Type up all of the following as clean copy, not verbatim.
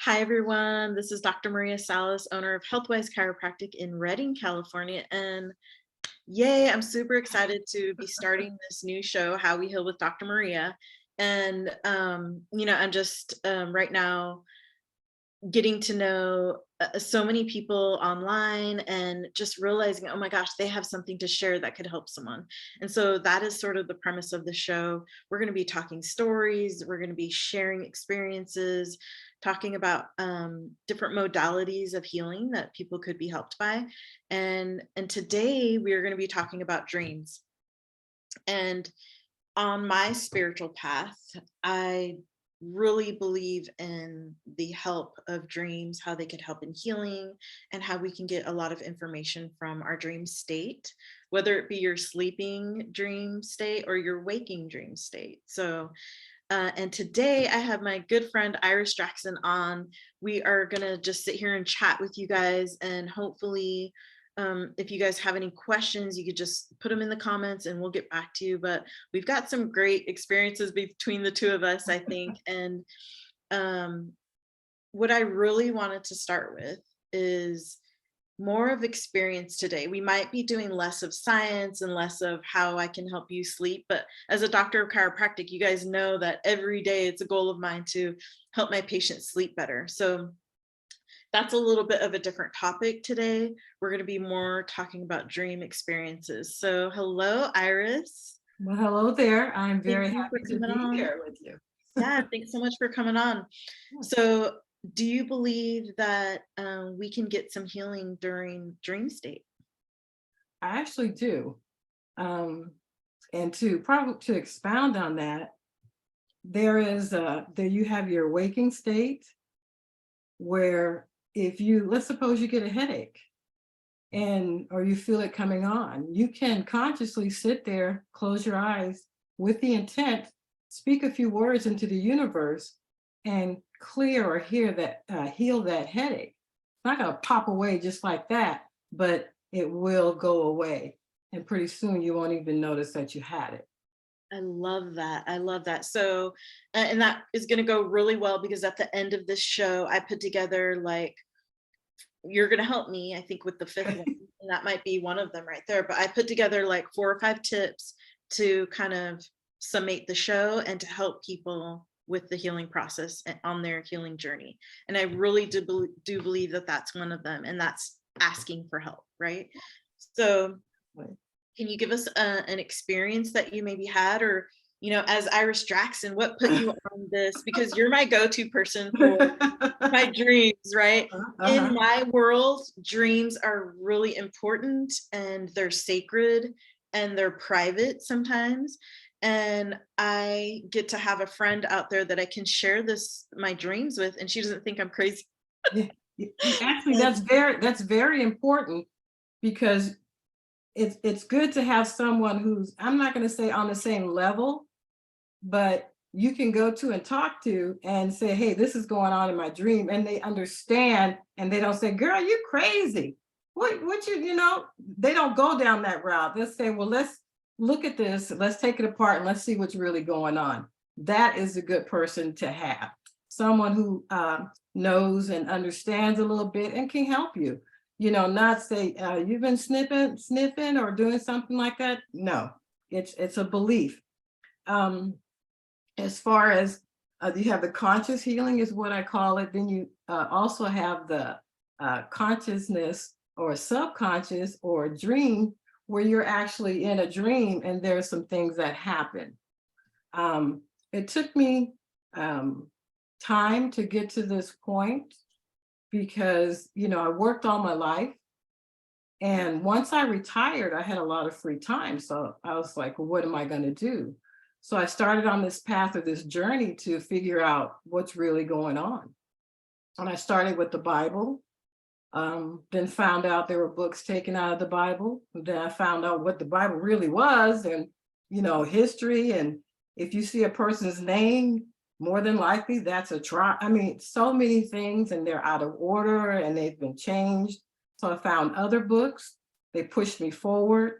Hi, everyone. This is Dr. Maria Salas, owner of Healthwise Chiropractic in Redding, California. And yay, I'm super excited to be starting this new show, How We Heal with Dr. Maria. And, I'm just right now getting to know so many people online and just realizing, oh my gosh, they have something to share that could help someone. And so that is sort of the premise of the show. We're going to be talking stories, we're going to be sharing experiences, talking about different modalities of healing that people could be helped by. And today we are going to be talking about dreams. And on my spiritual path, I really believe in the help of dreams, how they could help in healing, and how we can get a lot of information from our dream state, whether it be your sleeping dream state or your waking dream state. And today I have my good friend Iris Jackson on. We are going to just sit here and chat with you guys, and hopefully if you guys have any questions, you could just put them in the comments and we'll get back to you. But we've got some great experiences between the two of us, I think. And what I really wanted to start with is more of experience today. We might be doing less of science and less of how I can help you sleep, but as a doctor of chiropractic, you guys know that every day it's a goal of mine to help my patients sleep better. So that's a little bit of a different topic today. We're going to be more talking about dream experiences. So hello, Iris. Well, hello there. I'm very Thank you for happy to coming be on. here with you. Yeah, thanks so much for coming on. So do you believe that we can get some healing during dream state? I actually do. And to expound on that, there you have your waking state where let's suppose you get a headache or you feel it coming on, you can consciously sit there, close your eyes with the intent, speak a few words into the universe and clear or heal that headache. It's not going to pop away just like that, but it will go away. And pretty soon you won't even notice that you had it. I love that. I love that. So, and that is going to go really well because at the end of this show, I put together you're going to help me, I think, with the fifth one. And that might be one of them right there. But I put together like 4 or 5 tips to kind of summate the show and to help people with the healing process and on their healing journey. And I really do believe that that's one of them. And that's asking for help, right? So can you give us an experience that you maybe had, or, as Iris Jackson, what put you on this? Because you're my go-to person for my dreams, right? In my world, dreams are really important and they're sacred and they're private sometimes. And I get to have a friend out there that I can share my dreams with, and she doesn't think I'm crazy. Actually, that's very important because it's good to have someone who's, I'm not going to say on the same level, but you can go to and talk to and say, hey, this is going on in my dream. And they understand and they don't say, girl, you crazy. What they don't go down that route. Let's say, well, let's look at this. Let's take it apart and let's see what's really going on. That is a good person to have. Someone who knows and understands a little bit and can help you. Not say you've been sniffing or doing something like that. No, it's a belief. As far as you have the conscious healing is what I call it. Then you also have the consciousness or subconscious or dream where you're actually in a dream and there's some things that happen. It took me time to get to this point because, I worked all my life. And once I retired, I had a lot of free time. So I was like, well, what am I going to do? So I started on this path or this journey to figure out what's really going on. And I started with the Bible, then found out there were books taken out of the Bible. Then I found out what the Bible really was and, history. And if you see a person's name, more than likely that's a tribe. I mean, so many things and they're out of order and they've been changed. So I found other books. They pushed me forward.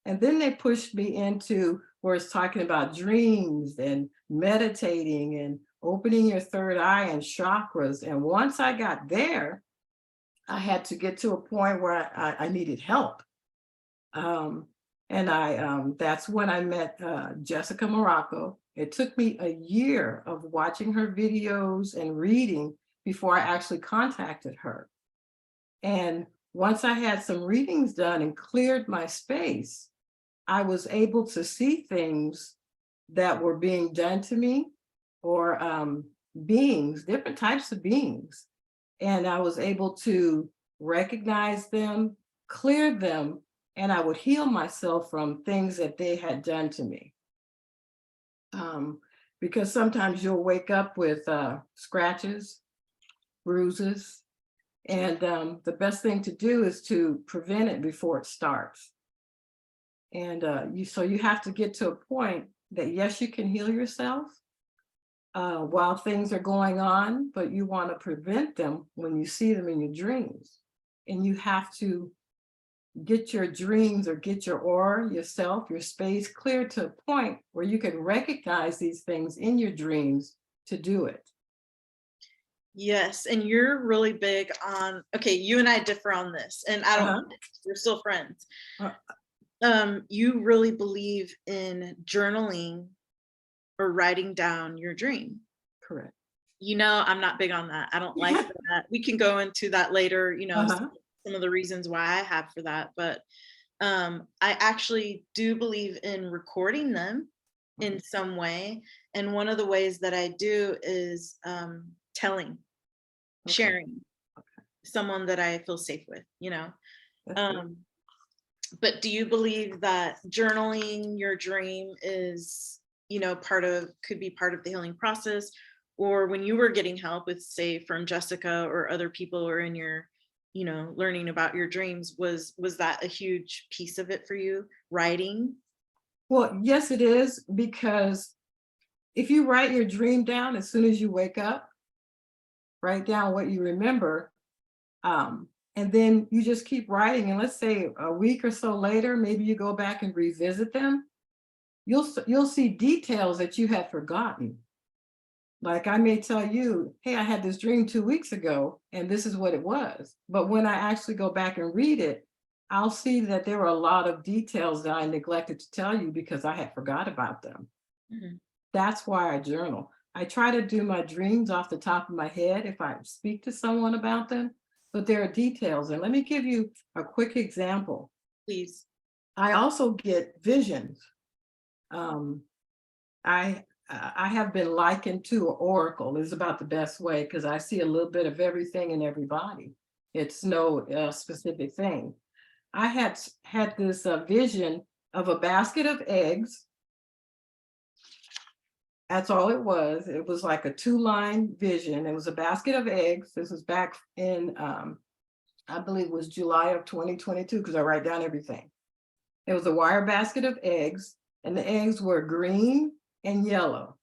And then they pushed me into where it's talking about dreams and meditating and opening your third eye and chakras. And once I got there, I had to get to a point where I needed help. Um, and that's when I met Jessica Morocco. It took me a year of watching her videos and reading before I actually contacted her. And once I had some readings done and cleared my space, I was able to see things that were being done to me, or beings, different types of beings. And I was able to recognize them, clear them, and I would heal myself from things that they had done to me. Because sometimes you'll wake up with scratches, bruises, and the best thing to do is to prevent it before it starts. And so you have to get to a point that, yes, you can heal yourself while things are going on, but you want to prevent them when you see them in your dreams. And you have to get your dreams, or get your aura, yourself, your space clear to a point where you can recognize these things in your dreams to do it. Yes, and you're really big on, okay, you and I differ on this, and I don't Uh-huh. mind it. We're still friends. Uh, You really believe in journaling or writing down your dream. Correct. I'm not big on that. I don't like that. We can go into that later, Uh-huh. some of the reasons why I have for that. But I actually do believe in recording them in some way. And one of the ways that I do is telling, Okay. sharing someone that I feel safe with. That's good. Um, but do you believe that journaling your dream is, could be part of the healing process? Or when you were getting help with, say, from Jessica or other people, or in your, learning about your dreams, was that a huge piece of it for you, writing? Well, yes, it is, because if you write your dream down as soon as you wake up, write down what you remember, and then you just keep writing. And let's say a week or so later, maybe you go back and revisit them, you'll see details that you had forgotten. Like, I may tell you, hey, I had this dream 2 weeks ago, and this is what it was. But when I actually go back and read it, I'll see that there were a lot of details that I neglected to tell you because I had forgot about them. Mhm. That's why I journal. I try to do my dreams off the top of my head if I speak to someone about them, but there are details. And let me give you a quick example. Please. I also get visions. Um, I have been likened to an oracle, is about the best way, because I see a little bit of everything in everybody. It's no specific thing. I had this vision of a basket of eggs. That's all it was. It was like a 2-line vision. It was a basket of eggs. This was back in, I believe it was July of 2022, because I write down everything. It was a wire basket of eggs, and the eggs were green and yellow.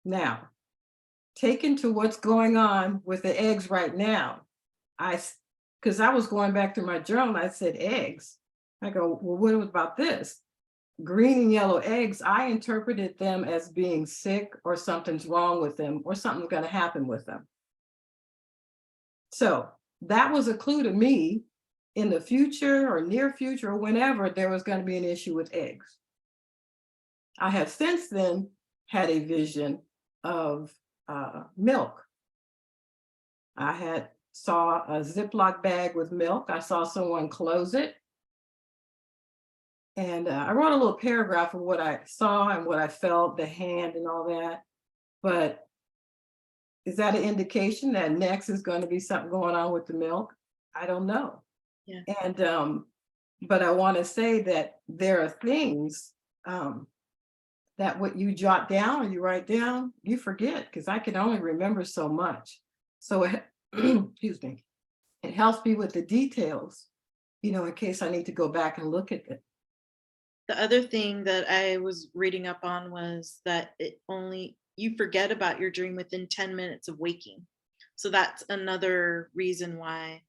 Now, taken to what's going on with the eggs right now, because I was going back to my journal, I said eggs. I go, well, what about this? Green and yellow eggs, I interpreted them as being sick, or something's wrong with them, or something's going to happen with them. So that was a clue to me in the future, or near future, or whenever there was going to be an issue with eggs. I have since then had a vision of milk. I saw a Ziploc bag with milk. I saw someone close it. And I wrote a little paragraph of what I saw and what I felt, the hand and all that. But is that an indication that next is going to be something going on with the milk? I don't know. Yeah. And but I want to say that there are things that what you jot down or you write down, you forget, because I can only remember so much. So excuse me, it helps me with the details, in case I need to go back and look at it. The other thing that I was reading up on was that you forget about your dream within 10 minutes of waking. So that's another reason why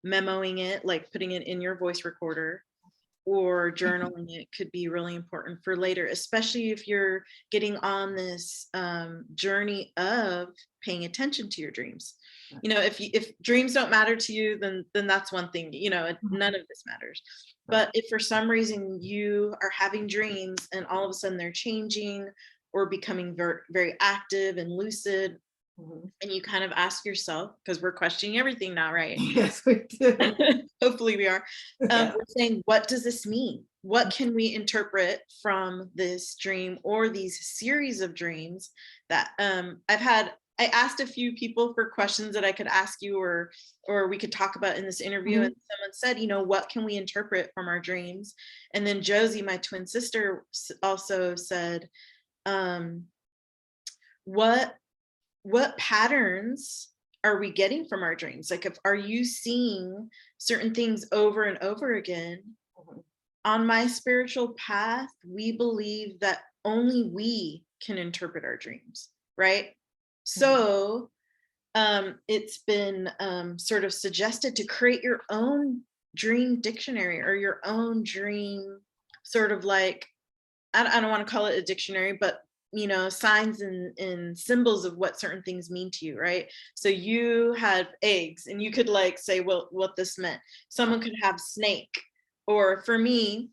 memoing it, like putting it in your voice recorder, or journaling it could be really important for later, especially if you're getting on this journey of paying attention to your dreams. If dreams don't matter to you, then that's one thing. None of this matters. Right. But if for some reason you are having dreams and all of a sudden they're changing or becoming very, very active and lucid, Mhm. and you kind of ask yourself, because we're questioning everything now, right? Yes, we do. Hopefully we are. Yeah. We're saying, what does this mean? What can we interpret from this dream or these series of dreams that I asked a few people for questions that I could ask you or we could talk about in this interview. Mhm. And someone said, what can we interpret from our dreams? And then Josie, my twin sister, also said, um, what patterns are we getting from our dreams? Like, if are you seeing certain things over and over again? Mhm. On my spiritual path, we believe that only we can interpret our dreams, right? Mhm. So it's been sort of suggested to create your own dream dictionary or your own dream sort of like, I don't want to call it a dictionary, but signs and symbols of what certain things mean to you, right? So you had eggs and you could like say, well, what this meant. Someone could have snake, or for me,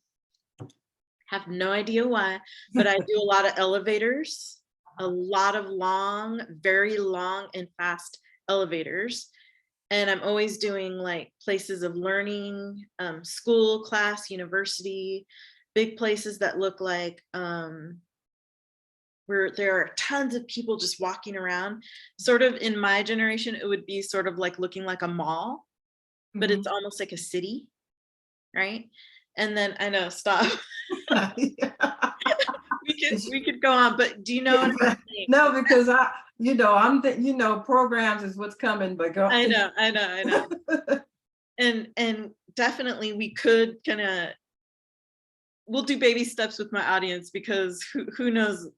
have no idea why, but I do a lot of elevators, a lot of long, very long and fast elevators. And I'm always doing like places of learning, school, class, university, big places that look like where there are tons of people just walking around. Sort of in my generation, it would be sort of like looking like a mall, but it's Mhm. almost like a city, right? And then I know, stop. Yeah. We could go on, but do you know what I'm Yeah. saying? No, because programs is what's coming, but go. I know. And definitely we could kind of we'll do baby steps with my audience because who knows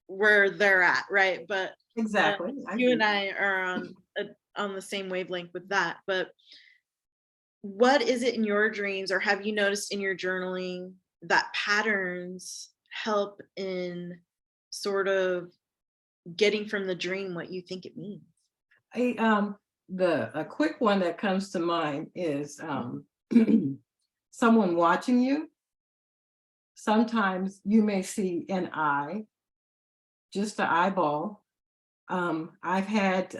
where they're at, right? But Exactly. I you and agree. I are on the same wavelength with that. But what is it in your dreams, or have you noticed in your journaling that patterns help in sort of getting from the dream what you think it means? I, the a quick one that comes to mind is someone watching you. Sometimes you may see an eye, just an eyeball. I've had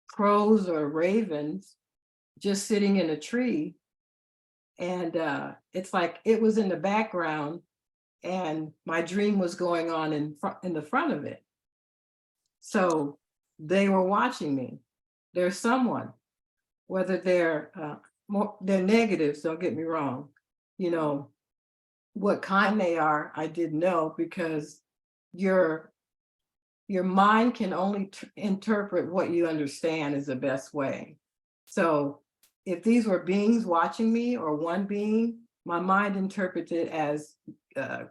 crows or ravens just sitting in a tree, and it's like it was in the background, and my dream was going on in the front of it. So they were watching me. There's someone, whether they're negatives, don't get me wrong. You know, what kind they are, I didn't know, because your your mind can only interpret what you understand is the best way. So if these were beings watching me or one being, my mind interpreted as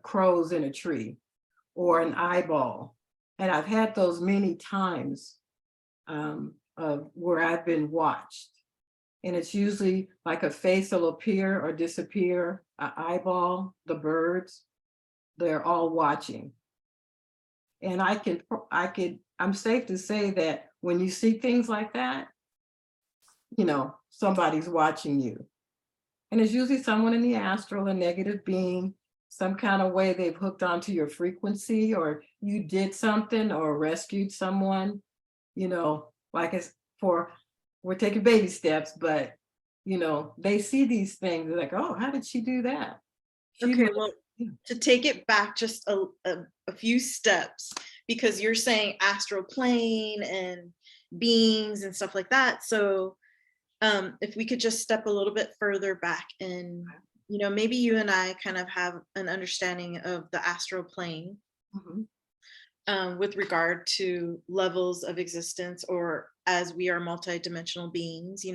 crows in a tree or an eyeball. And I've had those many times of where I've been watched. And it's usually like a face will appear or disappear, an eyeball, the birds, they're all watching. And I'm safe to say that when you see things like that, somebody's watching you. And it's usually someone in the astral, a negative being, some kind of way they've hooked onto your frequency, or you did something or rescued someone, like it's we're taking baby steps, but they see these things, they're like, oh, how did she do that? She Okay, must, well, to take it back just a few steps, because you're saying astral plane and beings and stuff like that. So if we could just step a little bit further back, and maybe you and I kind of have an understanding of the astral plane Mhm. with regard to levels of existence, or as we are multidimensional beings,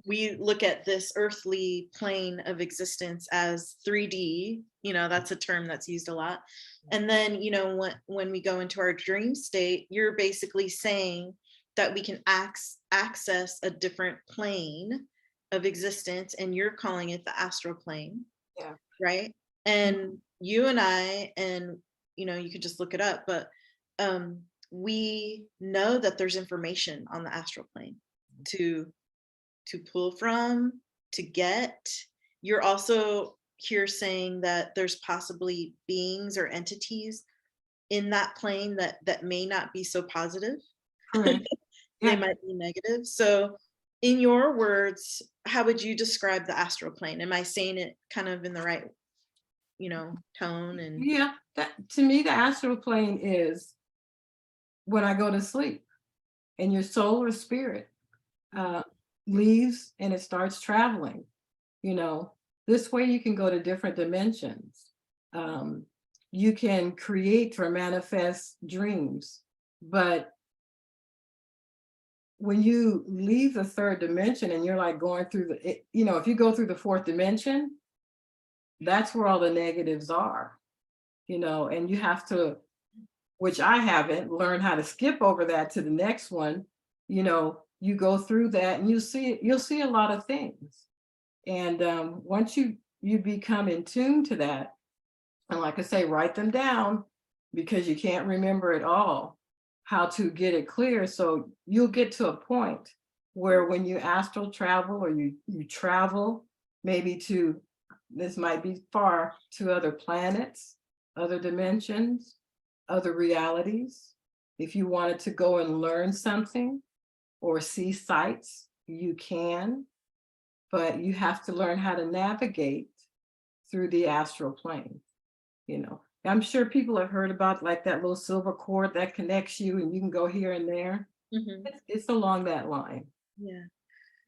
we look at this earthly plane of existence as 3D, that's a term that's used a lot. And then, when we go into our dream state, you're basically saying that we can access a different plane of existence, and you're calling it the astral plane, Yeah. right? And you and I, and you could just look it up, but um, we know that there's information on the astral plane to pull from, to get. You're also here saying that there's possibly beings or entities in that plane that may not be so positive. Correct. They Yeah. might be negative. So in your words, how would you describe the astral plane? Am I saying it kind of in the right, tone? And Yeah. That to me, the astral plane is when I go to sleep and your soul or spirit uh, leaves and it starts traveling. You know, this way you can go to different dimensions. Um, you can create or manifest dreams, but when you leave the third dimension and you're like going through if you go through the fourth dimension, that's where all the negatives are, and you have to, which I haven't learned how to skip over that to the next one. You go through that and you'll see a lot of things. And once you become in tune to that, and like I say, write them down because you can't remember it all, how to get it clear. So you'll get to a point where when you astral travel or you travel maybe to, this might be far, to other planets, other dimensions, other realities. If you wanted to go and learn something or see sights, you can, but you have to learn how to navigate through the astral plane. I'm sure people have heard about like that little silver cord that connects you and you can go here and there. Mhm. It's along that line. Yeah.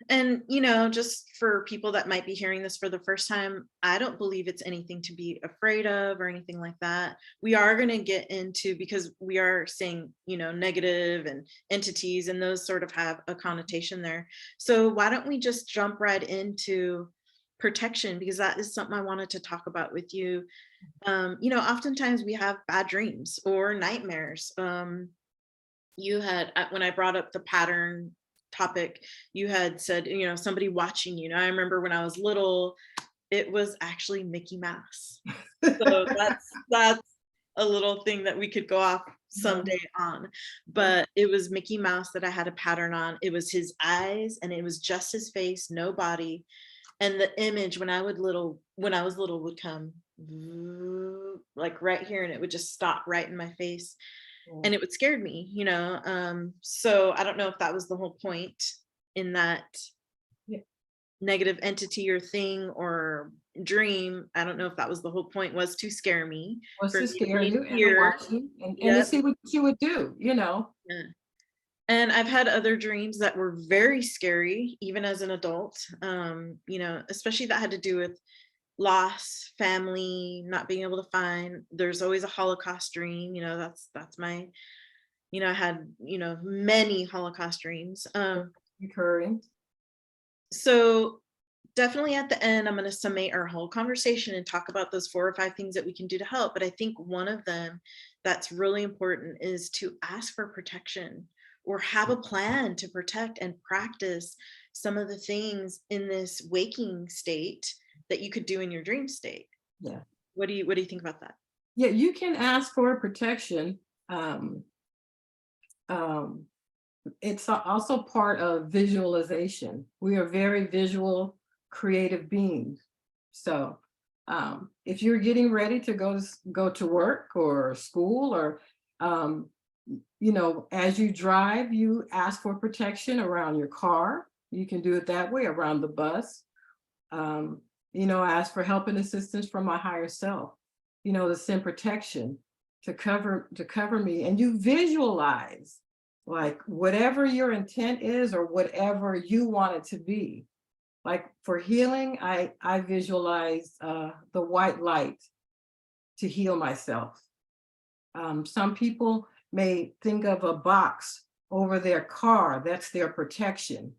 And, just for people that might be hearing this for the first time, I don't believe it's anything to be afraid of or anything like that. We are going to get into, because we are saying, negative and entities, and those sort of have a connotation there. So why don't we just jump right into protection? Because that is something I wanted to talk about with you. Oftentimes we have bad dreams or nightmares. You had, when I brought up the pattern topic, you had said, somebody watching you. I remember when I was little, it was actually Mickey Mouse. So that's a little thing that we could go off someday on. But it was Mickey Mouse that I had a pattern on. It was his eyes and it was just his face, no body. And the image when I was little would come like right here, and it would just stop right in my face, and it would scare me. So I don't know if that was the whole point in that Yeah. negative entity or thing or dream. I don't know if that was the whole point, was to scare me, Was for to me to scare be in you and to fear. watch you and to Yep. see what you would do. Yeah. And I've had other dreams that were very scary, even as an adult, especially that had to do with loss, family, not being able to find. There's always a Holocaust dream. That's my, I had, many Holocaust dreams. Recurring. So definitely at the end, I'm going to summate our whole conversation and talk about those 4 or 5 things that we can do to help. But I think one of them that's really important is to ask for protection, or have a plan to protect and practice some of the things in this waking state that you could do in your dream state. Yeah. What do you think about that? Yeah, you can ask for protection. Um, um, it's also part of visualization. We are very visual, creative beings. So if you're getting ready to go to work or school, or as you drive, you ask for protection around your car. You can do it that way, around the bus. Ask for help and assistance from my higher self, to send protection to cover me. And you visualize like whatever your intent is or whatever you want it to be. Like for healing, I visualize the white light to heal myself. Some people may think of a box over their car, that's their protection.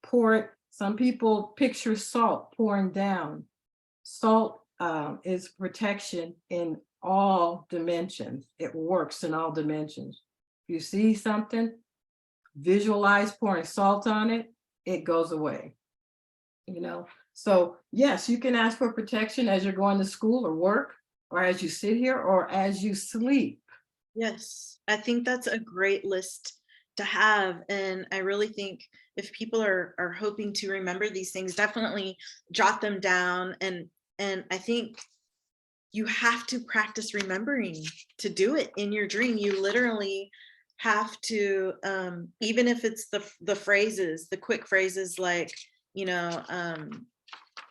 Pour it. Some people picture salt pouring down. Salt is protection in all dimensions. It works in all dimensions. If you see something, visualize pouring salt on it, it goes away, you know? So yes, you can ask for protection as you're going to school or work, or as you sit here, or as you sleep. Yes, I think that's a great list to have, and I really think if people are hoping to remember these things, definitely jot them down, and I think you have to practice remembering to do it in your dream. You literally have to, even if it's the phrases, the quick phrases like, you know,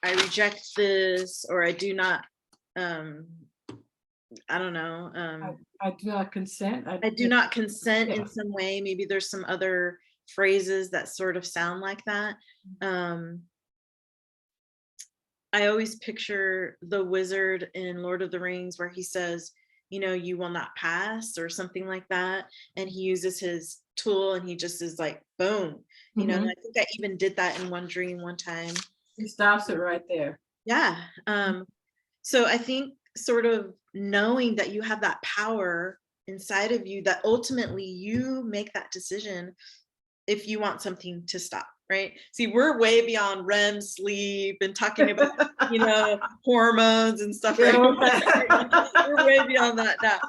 I reject this, or I do not, um, I don't know, I do not consent. I do not consent Yeah. in some way. Maybe there's some other phrases that sort of sound like that. Um, I always picture the wizard in Lord of the Rings where he says, you know, you will not pass or something like that. And he uses his tool and he just is like, boom. You know, and Mhm. I think I even did that in one dream one time. He stops it right there. Yeah. So I think sort of knowing that you have that power inside of you, that ultimately you make that decision if you want something to stop, right? See, we're way beyond REM sleep and talking about, you know, hormones and stuff, Yeah, right? okay. We're way beyond that now.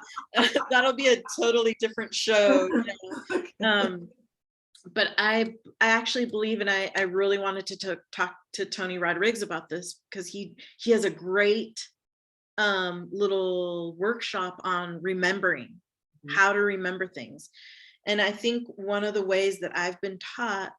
That'll be a totally different show, you know. But I actually believe, and I really wanted to talk to Tony Rodriguez about this because he has a great little workshop on remembering, how to remember things. And I think one of the ways that I've been taught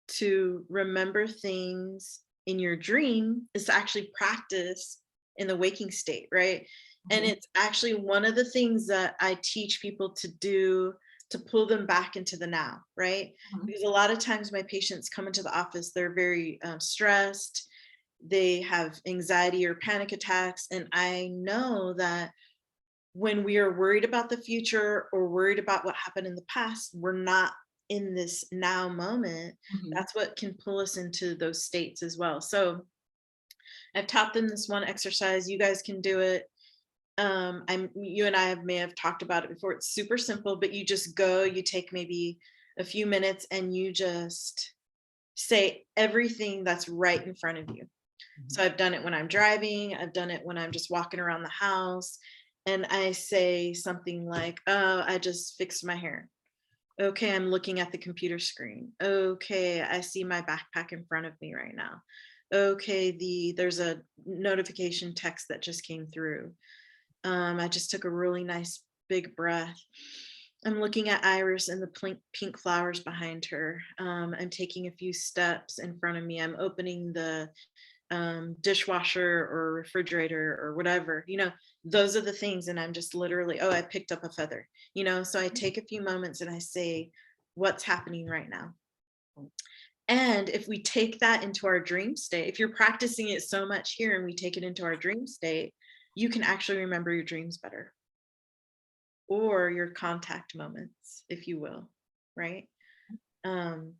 to remember things in your dream is to actually practice in the waking state, right? And Mhm. it's actually one of the things that I teach people to do to pull them back into the now, right? Mhm. Because a lot of times my patients come into the office, they're very stressed, they have anxiety or panic attacks. And I know that when we are worried about the future or worried about what happened in the past, we're not in this now moment. Mhm. That's what can pull us into those states as well. So I've taught them this one exercise. You guys can do it. I'm you and I may have talked about it before. It's super simple, but you just go, you take maybe a few minutes and you just say everything that's right in front of you. So Mhm. I've done it when I'm driving, I've done it when I'm just walking around the house, and I say something like, "Oh, I just fixed my hair. Okay, I'm looking at the computer screen. Okay, I see my backpack in front of me right now. Okay, there's a notification text that just came through. I just took a really nice big breath. I'm looking at Iris and the pink flowers behind her. I'm taking a few steps in front of me. I'm opening the dishwasher or refrigerator or whatever, you know, those are the things. And I'm just literally, oh, I picked up a feather, you know, so I take a few moments and I say, what's happening right now? And if we take that into our dream state, if you're practicing it so much here and we take it into our dream state, you can actually remember your dreams better, or your contact moments, if you will, right? Um,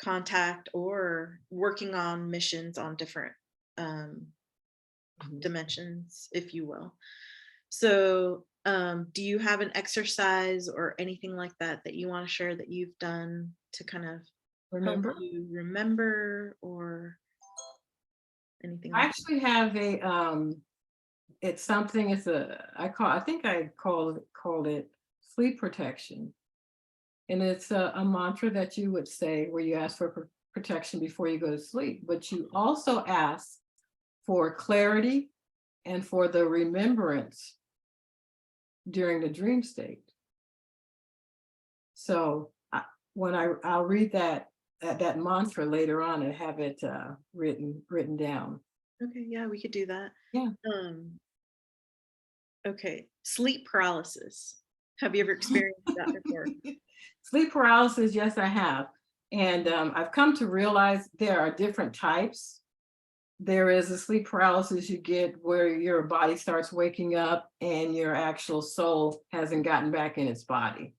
Contact or working on missions on different um, Mhm. dimensions, if you will. So, do you have an exercise or anything like that that you want to share that you've done to kind of help Remember? you remember or anything I like actually have a it's something, it's a I think I called it sleep protection. And it's a mantra that you would say where you ask for protection before you go to sleep, but you also ask for clarity and for the remembrance during the dream state. So when I'll read that mantra later on and have it written down. that? Okay, yeah, we could do that. Yeah. Um, okay, sleep paralysis. Have you ever experienced that before? Sleep paralysis, yes, I have. And I've come to realize there are different types. There is a sleep paralysis you get where your body starts waking up and your actual soul hasn't gotten back in its body.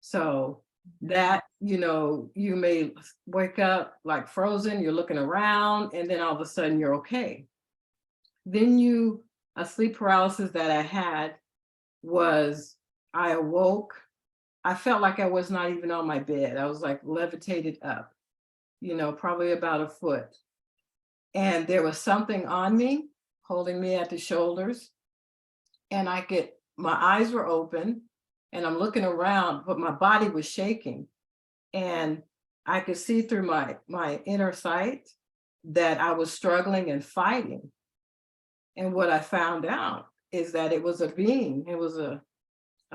So that, you may wake up like frozen, you're looking around, and then all of a sudden you're okay. Then a sleep paralysis that I had was I awoke. I felt like I was not even on my bed. I was like levitated up. probably about a foot. And there was something on me, holding me at the shoulders. And my eyes were open and I'm looking around, but my body was shaking. And I could see through my inner sight that I was struggling and fighting. And what I found out is that it was a being, it was a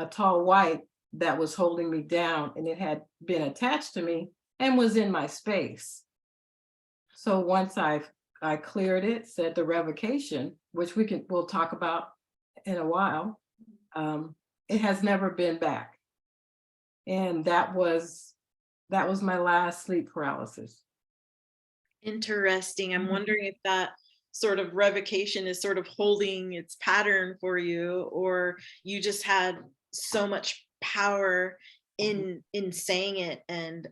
tall white that was holding me down, and it had been attached to me and was in my space. So once I cleared it, said the revocation, which we'll talk about in a while, it has never been back. And that was my last sleep paralysis. Interesting. I'm Mhm. wondering if that sort of revocation is sort of holding its pattern for you, or you just had so much power in saying it, and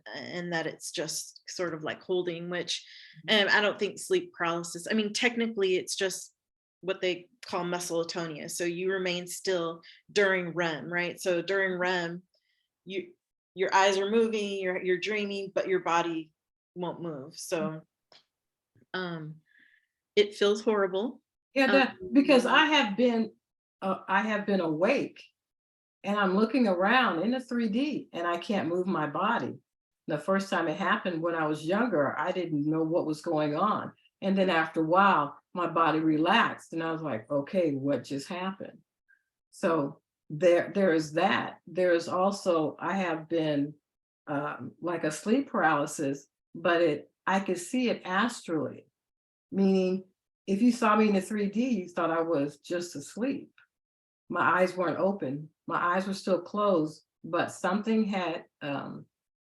that it's just sort of like holding, which I don't think sleep paralysis, I mean, technically it's just what they call muscle atonia. So you remain still during REM, right? So during REM, you your eyes are moving, you're dreaming, but your body won't move. So um it feels horrible. Yeah, um because I have been awake and I'm looking around in the 3D and I can't move my body. The first time it happened when I was younger, I didn't know what was going on. And then after a while, my body relaxed and I was like, okay, what just happened? So there is that. There is also, I have been like a sleep paralysis, but I could see it astrally, meaning if you saw me in the 3D, you thought I was just asleep. My eyes weren't open. My eyes were still closed, but something had,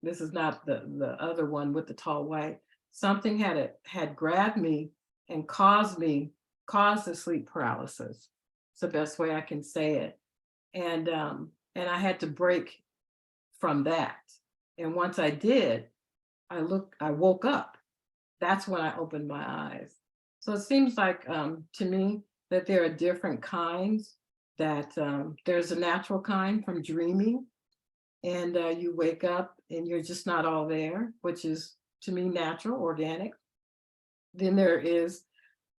this is not the other one with the tall white, something had grabbed me and caused the sleep paralysis. It's the best way I can say it. And I had to break from that. And once I did, I woke up. That's when I opened my eyes. So it seems like to me that there are different kinds, that there's a natural kind from dreaming, and you wake up and you're just not all there, which is to me natural, organic. Then there is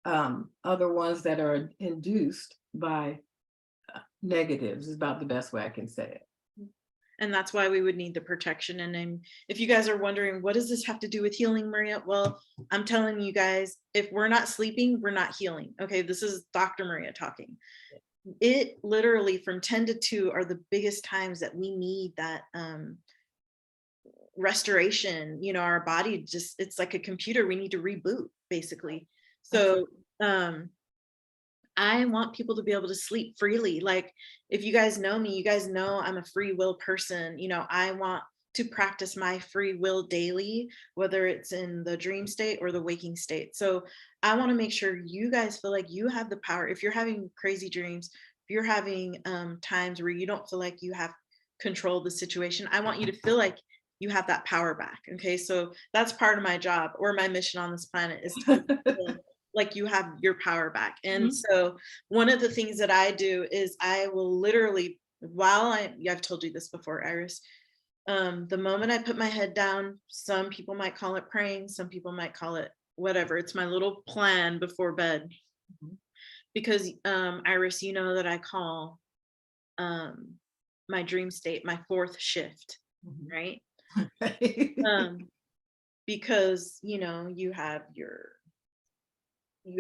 other ones that are induced by negatives, is about the best way I can say it. and that's why we would need the protection. And then if you guys are wondering, what does this have to do with healing, Maria? Well, I'm telling you guys, if we're not sleeping, we're not healing. Okay, this is Dr. Maria talking. It literally from 10 to 2 are the biggest times that we need that restoration. Our body just, it's like a computer, we need to reboot basically. So I want people to be able to sleep freely. Like, if you guys know me, you guys know I'm a free will person. I want to practice my free will daily, whether it's in the dream state or the waking state. So I want to make sure you guys feel like you have the power. If you're having crazy dreams, if you're having times where you don't feel like you have control of the situation, I want you to feel like you have that power back. Okay, so that's part of my job, or my mission on this planet, is to feel like you have your power back. And so one of the things that I do is I will literally, I've told you this before, Iris, the moment I put my head down, some people might call it praying, some people might call it whatever. It's my little plan before bed. Because Iris, you know that I call my dream state my fourth shift, right? Because you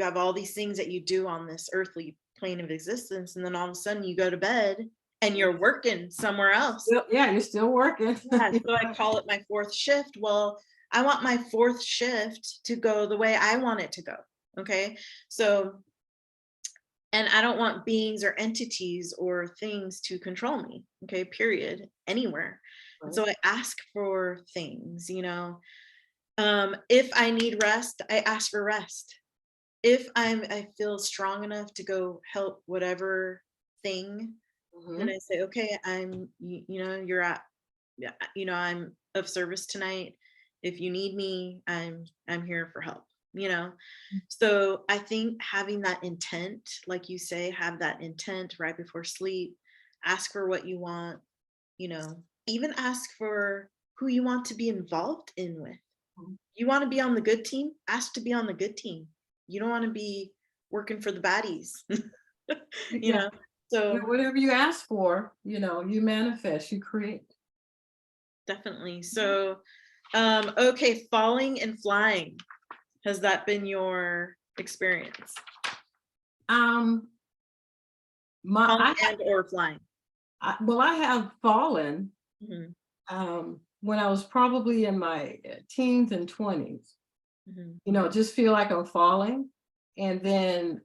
have all these things that you do on this earthly plane of existence, and then all of a sudden you go to bed and you're working somewhere else. Yeah, you're still working. Yeah, so I call it my fourth shift. Well, I want my fourth shift to go the way I want it to go. Okay, so, and I don't want beings or entities or things to control me. Okay, period, anywhere. And so I ask for things. If I need rest, I ask for rest. If I feel strong enough to go help whatever thing, then I say, okay, you're at, I'm of service tonight. If you need me, I'm here for help. So I think having that intent, like you say, have that intent right before sleep, ask for what you want, even ask for who you want to be involved in with. You want to be on the good team? Ask to be on the good team. You don't want to be working for the baddies, you Yeah. know? So Whatever you ask for, you manifest, you create. definitely. So, okay, falling and flying. Has that been your experience? Um, my Falling and or flying? well, I have fallen Mhm, when I was probably in my teens and 20s. mhm. Just feel like I'm falling, and then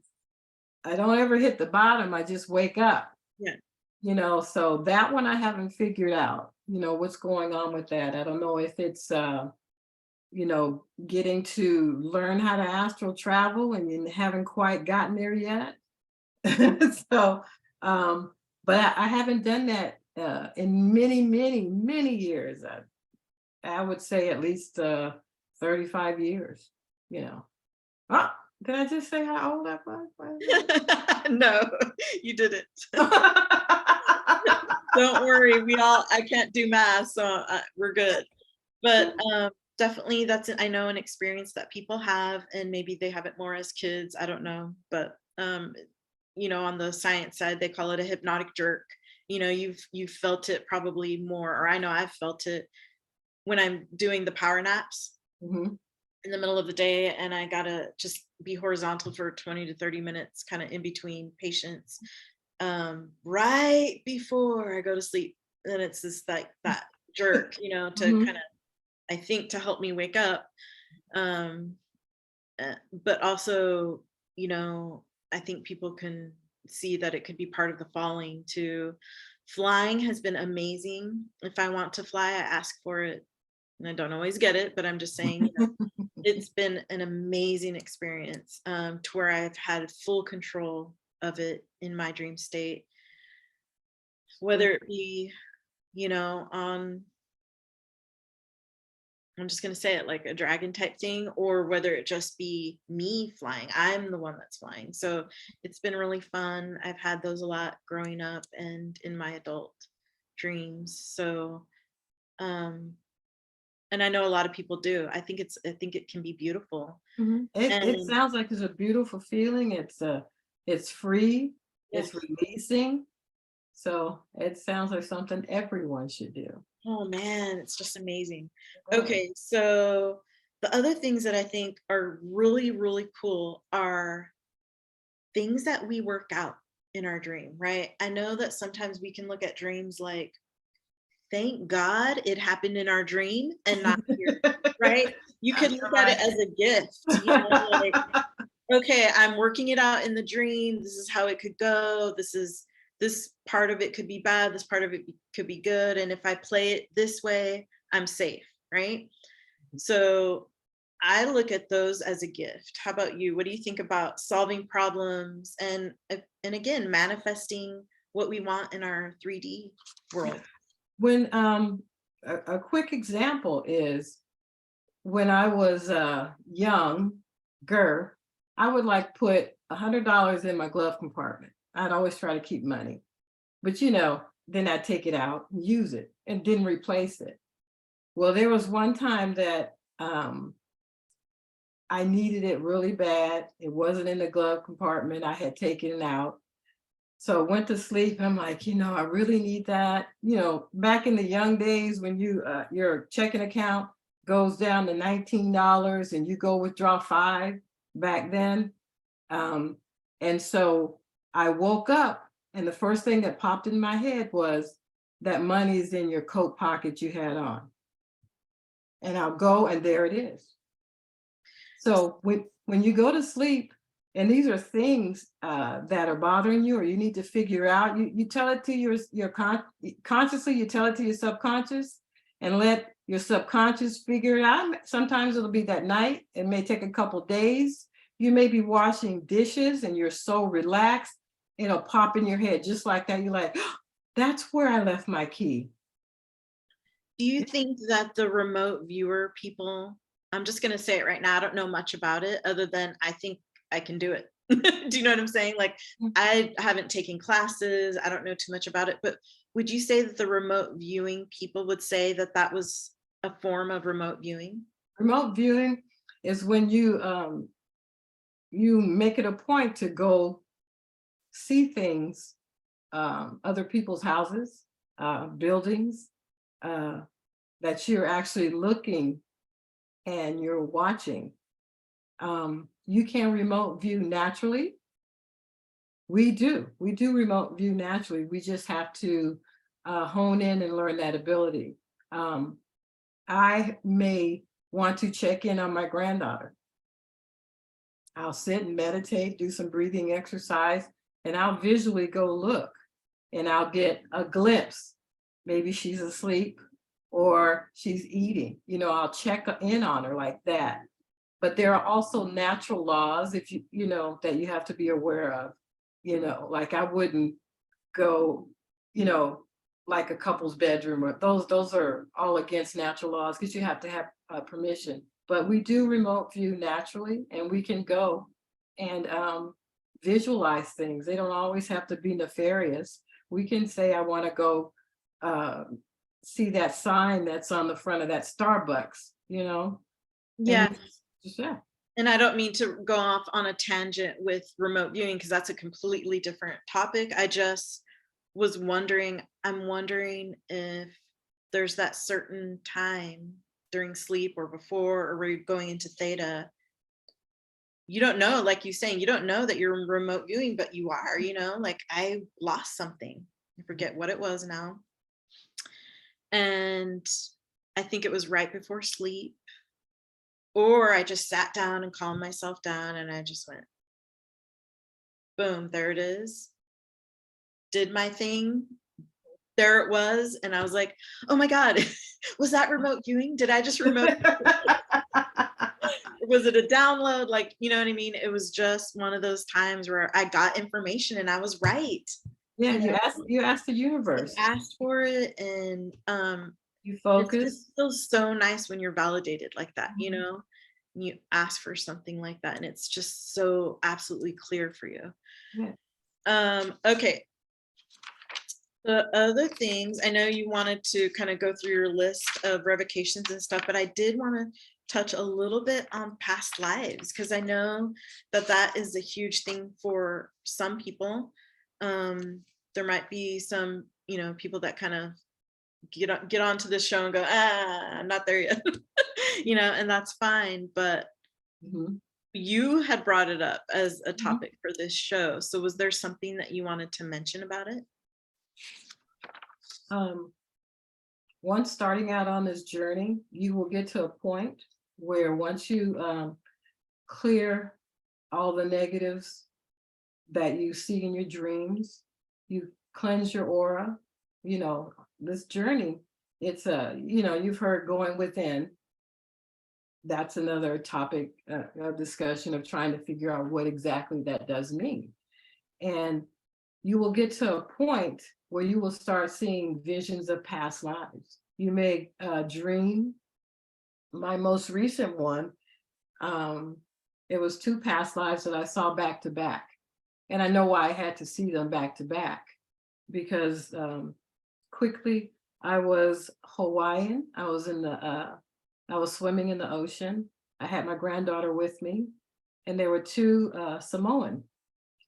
I don't ever hit the bottom. I just wake up. Yeah. So that one I haven't figured out. What's going on with that. I don't know if it's getting to learn how to astral travel and you haven't quite gotten there yet. So, but I haven't done that in many, many, many years. I would say at least 35 years, you know. Oh, did I just say how old I was? No, you didn't. Don't worry, I can't do math, so we're good. But definitely that's I know an experience that people have, and maybe they have it more as kids. I don't know, but on the science side, they call it a hypnotic jerk. You've felt it probably more, or I know I've felt it when I'm doing the power naps Mhm. in the middle of the day, and I gotta just be horizontal for 20 to 30 minutes, kind of in between patients, right before I go to sleep. And it's this like that jerk, to Mhm. kind of, I think, to help me wake up. Um, but also, you know, I think people can see that it could be part of the falling too. Flying has been amazing. If I want to fly, I ask for it. And I don't always get it, but I'm just saying, it's been an amazing experience, to where I've had full control of it in my dream state, whether it be, on, I'm just going to say it, like a dragon type thing, or whether it just be me flying. I'm the one that's flying. So it's been really fun. I've had those a lot growing up and in my adult dreams. So, um, and I know a lot of people do. I think it can be beautiful. Mhm. It And sounds like it's a beautiful feeling. It's free, it's yes. releasing. So it sounds like something everyone should do. Oh man, it's just amazing. Yeah. Okay, so the other things that I think are really, really cool are things that we work out in our dream, right? I know that sometimes we can look at dreams like, thank God it happened in our dream and not here, right? You could look at it Right. as a gift, like, okay, I'm working it out in the dream. This is how it could go. This part of it could be bad. This part of it could be good. And if I play it this way, I'm safe, right? So I look at those as a gift. How about you? What do you think about solving problems and again manifesting what we want in our 3D world? When a quick example is when I was younger, I would like put $100 in my glove compartment. I'd always try to keep money, but then I'd take it out and use it and didn't replace it. Well, there was one time that I needed it really bad. It wasn't in the glove compartment. I had taken it out. So I went to sleep. I'm like, I really need that. Back in the young days when your checking account goes down to $19 and you go withdraw 5 back then. Um, and so I woke up and the first thing that popped in my head was that money is in your coat pocket you had on. And I'll go and there it is. So when you go to sleep, and these are things that are bothering you, or you need to figure out, you tell it to consciously, you tell it to your subconscious, and let your subconscious figure it out. Sometimes it'll be that night. It may take a couple days. You may be washing dishes, and you're so relaxed, it'll pop in your head just like that. You're like, "Oh, that's where I left my key." Do you think that the remote viewer people, I'm just going to say it right now, I don't know much about it other than I think I can do it. Do you know what I'm saying? Like, I haven't taken classes, I don't know too much about it, but would you say that the remote viewing people would say that that was a form of remote viewing? Remote viewing is when you make it a point to go see things, other people's houses, buildings, uh, that you're actually looking and you're watching. You can remote view naturally. We do remote view naturally. We just have to hone in and learn that ability. Um, I may want to check in on my granddaughter. I'll sit and meditate, do some breathing exercise, and I'll visually go look and I'll get a glimpse. Maybe she's asleep or she's eating. I'll check in on her like that. But there are also natural laws, if that you have to be aware of. Like I wouldn't go, you know, like a couple's bedroom, or those are all against natural laws because you have to have permission. But we do remote view naturally, and we can go and visualize things. They don't always have to be nefarious. We can say, I want to go uh, see that sign that's on the front of that Starbucks, and Yeah. yeah. And I don't mean to go off on a tangent with remote viewing because that's a completely different topic. I just was wondering, I'm wondering if there's that certain time during sleep or before or where you're going into theta. You don't know, like you saying, you don't know that you're remote viewing, but you are, like I lost something. I forget what it was now. And I think it was right before sleep. Or I just sat down and calmed myself down and I just went, boom, there it is. Did my thing. There it was. And I was like, oh my God, was that remote viewing? Did I just remote? Was it a download? Like, you know what I mean? It was just one of those times where I got information and I was right. Yeah, You know, you asked the I universe. asked for it. And You it focus. feels so nice when you're validated like that, Mhm. you ask for something like that and it's just so absolutely clear for you. Yeah. Okay. The other things, I know you wanted to kind of go through your list of revocations and stuff, but I did want to touch a little bit on past lives because I know that that is a huge thing for some people. There might be some, people that kind of get onto this show and go, I'm not there yet, and that's fine. But Mhm. you had brought it up as a Mhm. topic for this show. So was there something that you wanted to mention about it? Um, Once starting out on this journey, you will get to a point where once you clear all the negatives that you see in your dreams, you cleanse your aura. This journey, it's you've heard going within. That's another topic of discussion of trying to figure out what exactly that does mean. And you will get to a point where you will start seeing visions of past lives. You may dream. My most recent one, um, it was two past lives that I saw back to back. And I know why I had to see them back to back because quickly I was Hawaiian. I was swimming in the ocean. I had my granddaughter with me, and there were two Samoan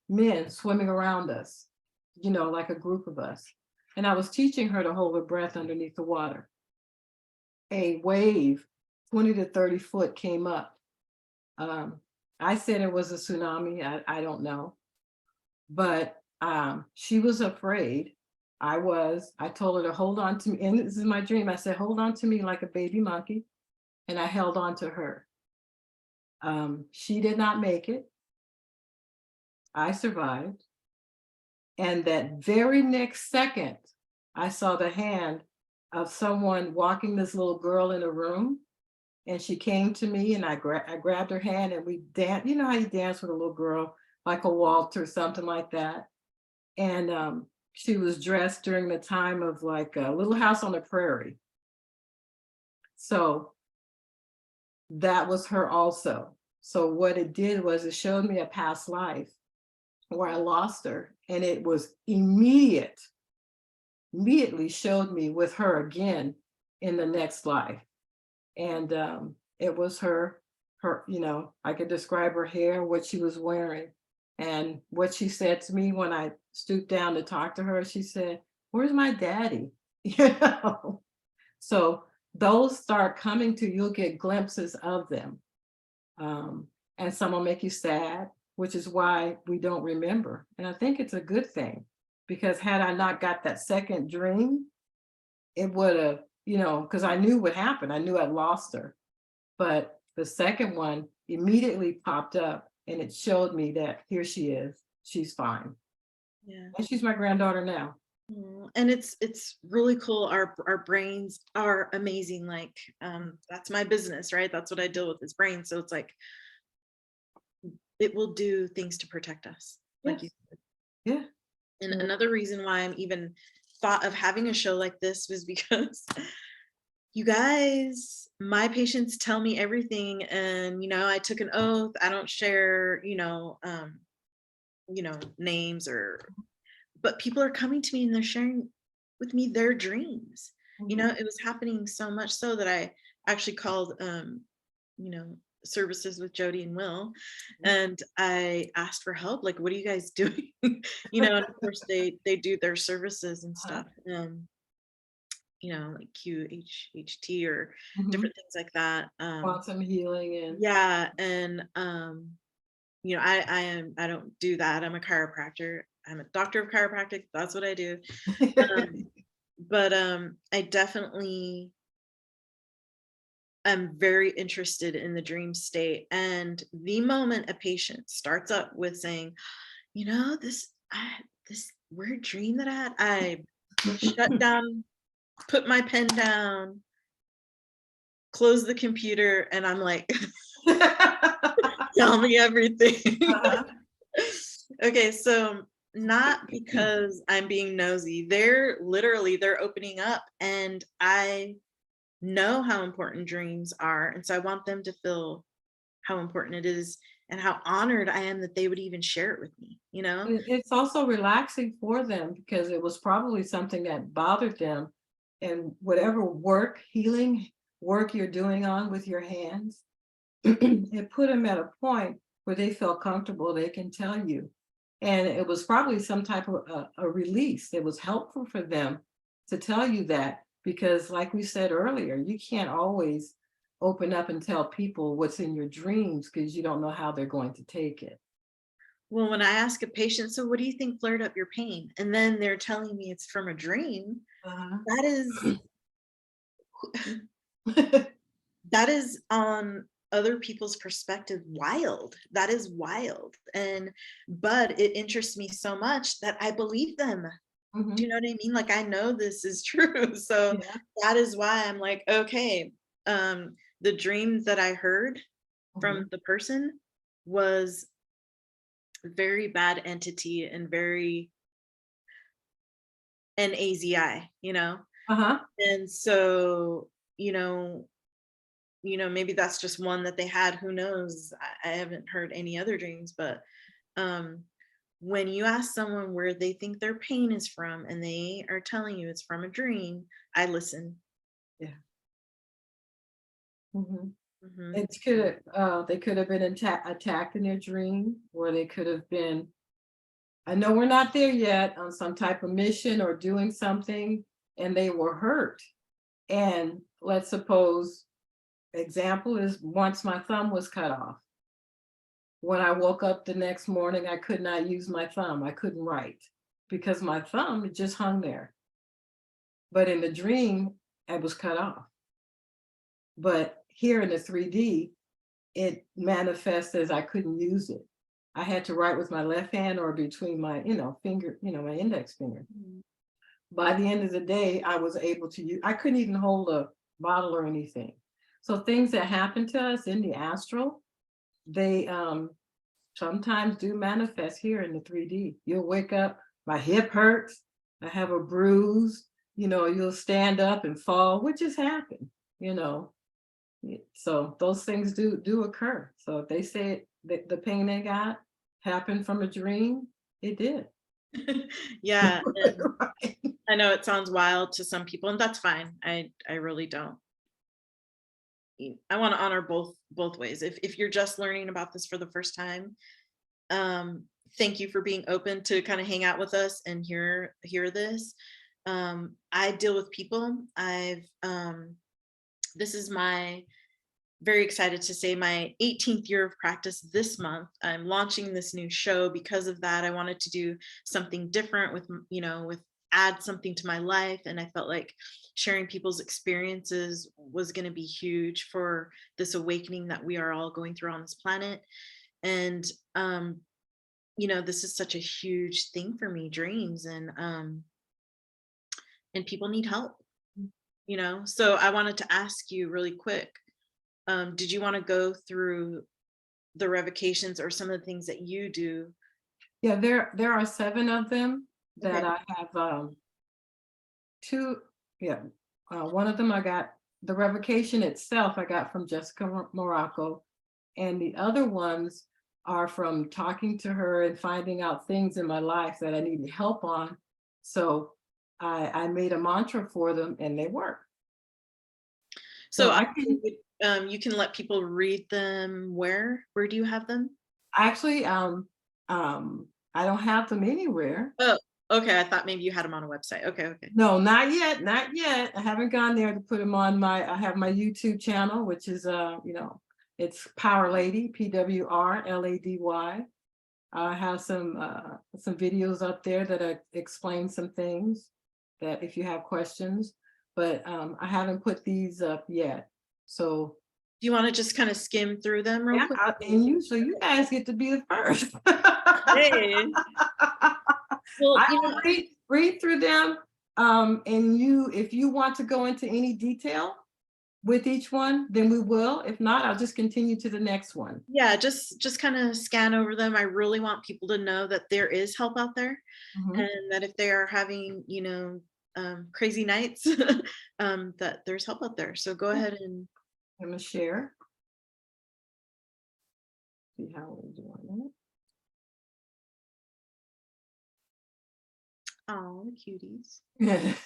men swimming around us, like a group of us. And I was teaching her to hold her breath underneath the water. A wave, 20 to 30 foot, came up. Um, I said it was a tsunami. I don't know. But she was afraid. I told her to hold on to me. And this is my dream. I said, hold on to me like a baby monkey. And I held on to her. She did not make it. I survived. And that very next second, I saw the hand of someone walking this little girl in a room. And she came to me and I grabbed her hand and we danced. You know how you dance with a little girl, like a waltz or something like that. And she was dressed during the time of like a Little House on the Prairie. So that was her also. So what it did was it showed me a past life where I lost her, and it was immediately showed me with her again in the next life. And It was I could describe her hair, what she was wearing. And what she said to me when I stooped down to talk to her, she said, "Where's my daddy?" You know? So those start coming to you'll get glimpses of them. Um, and some will make you sad, which is why we don't remember. And I think it's a good thing because had I not got that second dream, it would have, because I knew what happened. I knew I'd lost her. But the second one immediately popped up and it showed me that here she is. She's fine. Yeah. And she's my granddaughter now. And it's really cool. Our brains are amazing. Like that's my business, right? That's what I deal with is brains. So it's like it will do things to protect us. Like you. Yes. Yeah. And Yeah. another reason why I'm even thought of having a show like this was because you guys, my patients tell me everything, and I took an oath. I don't share, names or, but people are coming to me and they're sharing with me their dreams. Mhm. It was happening so much so that I actually called, you know, services with Jody and Will, and I asked for help. Like, what are you guys doing? And of course they do their services and Uh-huh. stuff. Like QHHT or Mhm. different things like that. Quantum healing and Yeah, and I don't do that. I'm a chiropractor. I'm a doctor of chiropractic. That's what I do. Um, but I definitely am very interested in the dream state. And the moment a patient starts up with saying, this weird dream that I had, I shut down, put my pen down, close the computer, and I'm like, tell me everything. Uh-huh. Okay, so not because I'm being nosy. They're opening up, and I know how important dreams are. And so I want them to feel how important it is and how honored I am that they would even share it with me. It's also relaxing for them because it was probably something that bothered them. And whatever healing work you're doing on with your hands, it put them at a point where they felt comfortable, they can tell you. And it was probably some type of a release. It was helpful for them to tell you that because, like we said earlier, you can't always open up and tell people what's in your dreams because you don't know how they're going to take it. Well, when I ask a patient, so what do you think flared up your pain? And then they're telling me it's from a dream. Uh-huh. That is that is on other people's perspective wild. That is wild. But it interests me so much that I believe them. Do you Mhm. know what I mean? Like I know this is true. So Yeah. that is why I'm like, okay, the dream that I heard from Mhm. the person was very bad entity and very NAZI. Uh-huh. And so, maybe that's just one that they had. Who knows? I haven't heard any other dreams, but um when you ask someone where they think their pain is from and they are telling you it's from a dream, I listen. Yeah. Mhm. Hmm. It could they could have been attacked in their dream, or they could have been, I know we're not there yet, on some type of mission or doing something, and they were hurt. And let's suppose, example is once my thumb was cut off. When I woke up the next morning, I could not use my thumb. I couldn't write because my thumb just hung there. But in the dream, it was cut off. But here in the 3D, it manifests as I couldn't use it. I had to write with my left hand or between my, finger, my index finger. By the end of the day, I was able to use, I couldn't even hold a bottle or anything. So things that happen to us in the astral, they sometimes do manifest here in the 3D. You'll wake up, my hip hurts, I have a bruise, you'll stand up and fall, which has happened, you know. So those things do occur. So if they say that the pain they got happened from a dream, it did. Yeah, and Right. I know it sounds wild to some people, and that's fine. I really don't. I want to honor both ways. If you're just learning about this for the first time, um, thank you for being open to kind of hang out with us and hear this. I deal with people. This is my very excited to say my 18th year of practice this month. I'm launching this new show because of that. I wanted to do something different with, with add something to my life. And I felt like sharing people's experiences was going to be huge for this awakening that we are all going through on this planet. And, this is such a huge thing for me, dreams, and people need help, So I wanted to ask you really quick, did you want to go through the revocations or some of the things that you do? Yeah, there are 7 of them that Okay. I have, 2, yeah. One of them I got, the revocation itself I got from Jessica Morocco, and the other ones are from talking to her and finding out things in my life that I needed help on. So I made a mantra for them and they work. So So I can you can let people read them. Where do you have them? actually, I don't have them anywhere. Oh, okay. I thought maybe you had them on a website. Okay, okay. No, not yet, not yet. I haven't gone there to put them on I have my YouTube channel, which is, it's Power Lady, PWRLADY. I have some videos up there that I explain some things that if you have questions, but I haven't put these up yet. So Do you want to just kind of skim through them real yeah, quick? and you guys get to be the first. Hey. Well, I will read through them. And if you want to go into any detail with each one, then we will. If not, I'll just continue to the next one. yeah, just kind of scan over them. I really want people to know that there is help out there, Mhm. and that if they are having, crazy nights, that there's help out there. So go Yeah, ahead and I'm gonna share. See how we're doing oh, cuties. it.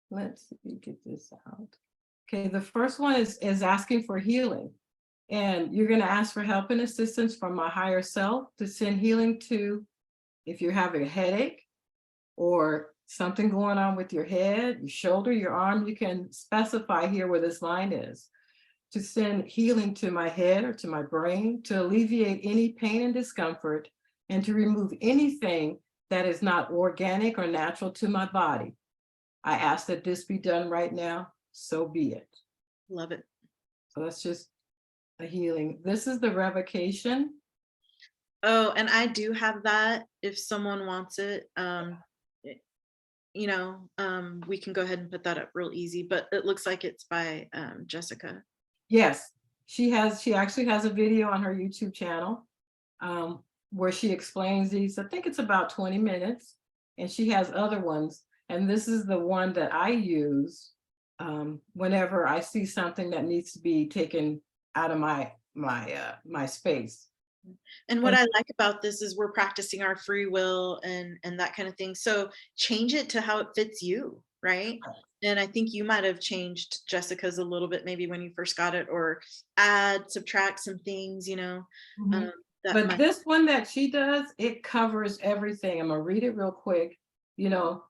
Let's see, get this out. Okay, the first one is asking for healing. And you're going to ask for help and assistance from my higher self to send healing to, if you're having a headache or something going on with your head, your shoulder, your arm, you can specify here where this line is. To send healing to my head or to my brain, to alleviate any pain and discomfort, and to remove anything that is not organic or natural to my body. I ask that this be done right now, so be it. Love it. So that's just a healing. This is the revocation. Oh, and I do have that if someone wants it. eh, we can go ahead and put that up real easy, but it looks like it's by Jessica. Yes, she actually has a video on her YouTube channel um, where she explains these. I think it's about 20 minutes, and she has other ones. And this is the one that I use whenever I see something that needs to be taken out of my space. And what And I like about this is we're practicing our free will and that kind of thing. So change it to how it fits you, right? And I think you might have changed Jessica's a little bit maybe when you first got it, or add, subtract some things, Mhm. that But might. this one that she does, it covers everything. I'm gonna read it real quick. You know,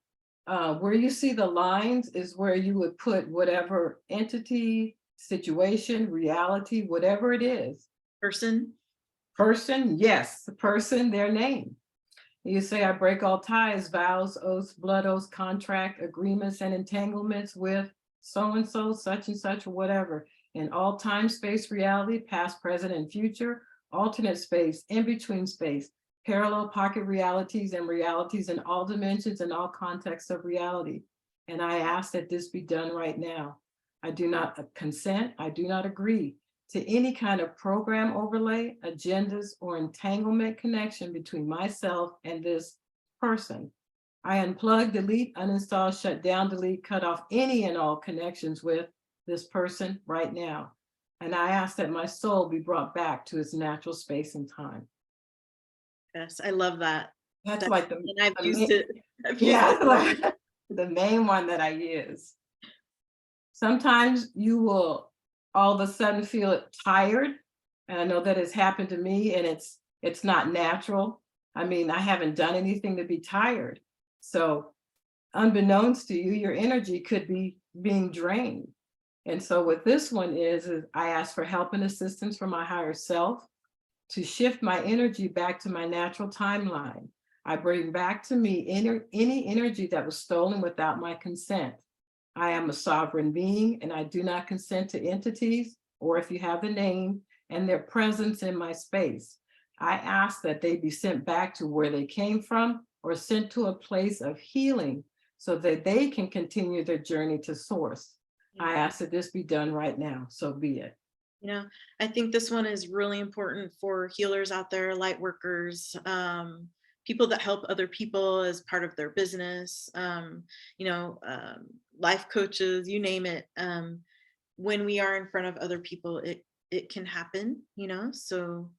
where you see the lines is where you would put whatever entity, situation, reality, whatever it is. Person. Person, yes, the person, their name. You say, I break all ties, vows, oaths, blood oaths, contract, agreements, and entanglements with so-and-so, such and such, or whatever, in all time, space, reality, past, present, and future, alternate space, in-between space, parallel pocket realities and realities in all dimensions and all contexts of reality. And I ask that this be done right now. I do not consent, I do not agree to any kind of program overlay, agendas, or entanglement connection between myself and this person. I unplug, delete, uninstall, shut down, delete, cut off any and all connections with this person right now. And I ask that my soul be brought back to its natural space and time. Yes, I love that. That's That like and I've the used main, it. I've used yeah, it. like the main one that I use. Sometimes you will all of a sudden feel tired. And I know that has happened to me, and it's not natural. I mean, I haven't done anything to be tired. So unbeknownst to you, your energy could be being drained. And so what this one is I ask for help and assistance from my higher self to shift my energy back to my natural timeline. I bring back to me any energy that was stolen without my consent. I am a sovereign being, and I do not consent to entities, or if you have the name, and their presence in my space. I ask that they be sent back to where they came from, or sent to a place of healing so that they can continue their journey to source. I ask that this be done right now, so be it. You know, I think this one is really important for healers out there, light workers, people that help other people as part of their business, you know, life coaches, you name it. When we are in front of other people, it can happen, you know. So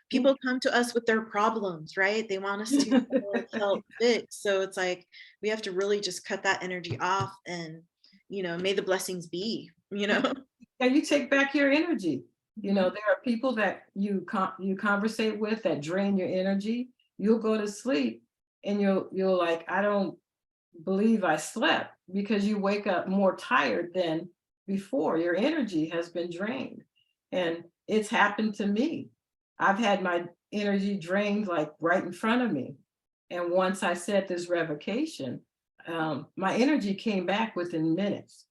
people come to us with their problems, right? They want us to help fix. So it's like we have to really just cut that energy off, and you know, may the blessings be, you know. And you take back your energy. You know, there are people that you conversate with that drain your energy. You'll go to sleep and you'll like, I don't believe I slept, because you wake up more tired than before. Your energy has been drained. And it's happened to me. I've had my energy drained like right in front of me. And once I said this revocation, my energy came back within minutes.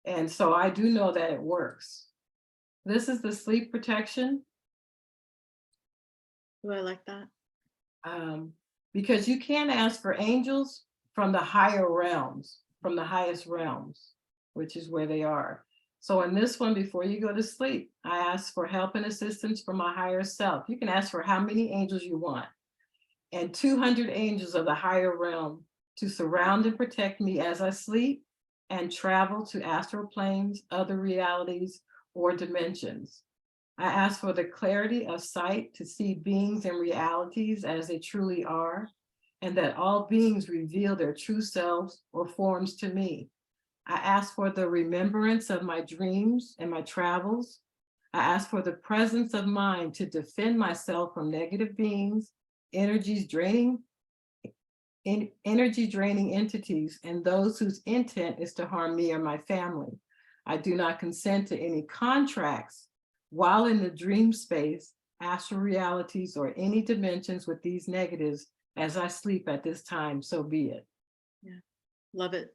And so I do know that it works. This is the sleep protection, Oh, I like that. because you can ask for angels from the higher realms, from the highest realms, which is where they are. So in this one, before you go to sleep, I ask for help and assistance from my higher self. You can ask for how many angels you want, and 200 angels of the higher realm to surround and protect me as I sleep and travel to astral planes, other realities, or dimensions. I ask for the clarity of sight to see beings and realities as they truly are, and that all beings reveal their true selves or forms to me. I ask for the remembrance of my dreams and my travels. I ask for the presence of mind to defend myself from negative beings, energy draining entities, and those whose intent is to harm me or my family. I do not consent to any contracts while in the dream space, astral realities, or any dimensions with these negatives as I sleep at this time, so be it. Yeah, love it.